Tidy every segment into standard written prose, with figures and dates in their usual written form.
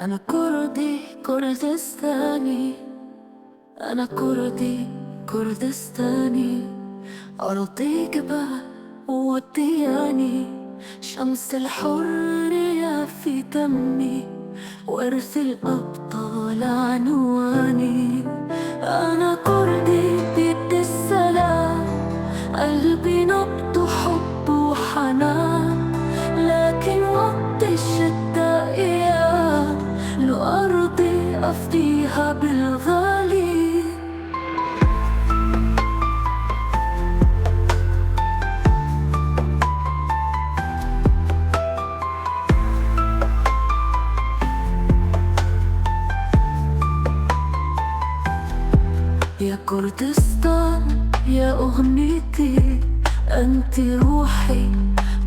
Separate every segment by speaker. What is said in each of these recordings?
Speaker 1: أنا كردي كردستاني. أنا كردي كردستاني. أرضي جبال ودياني، شمس الحرية في دمي، وارث الأبطال عنواني. أنا كردي بدي السلام، قلبي نبض حب وحنان، لكن وقت الشدة أيام، لو أرضي أفديها بالغالي. يا كردستان يا أغنيتي، أنت روحي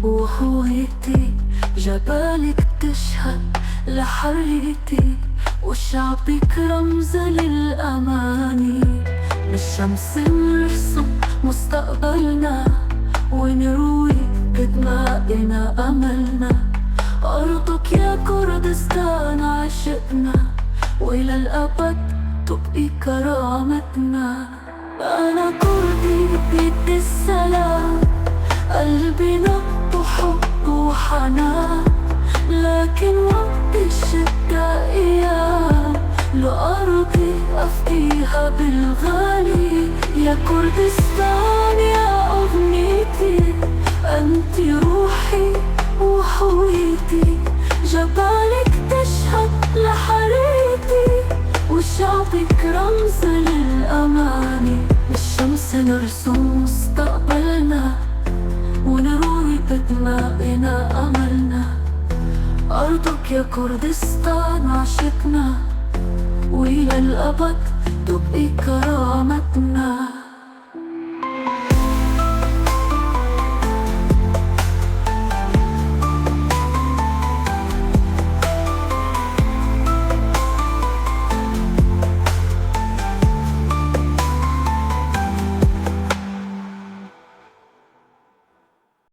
Speaker 1: وهويتي، جبالك تشهد لحريتي، وشعبك رمز للأماني. بالشمس نرسم مستقبلنا، ونروي بدمائنا أملنا. أرضك يا كردستان عشقنا، وإلى الأبد تبقي كرامتنا. أنا كردي بدي السلام، قلبي نبض حب وحنان، لكن وقت الشدة أيام، لأرضي أفديها بالغالي. يا كردستان يا أغنيتي، أنت روحي وهويتي، جبالك تشهد لحريتي، وشعبك رمز للأماني. بالشمس نرسم مستقبلنا، ونروي بدمائنا أملنا. أرضك يا كردستان عشقنا، وإلى الأبد تبقي كرامتنا.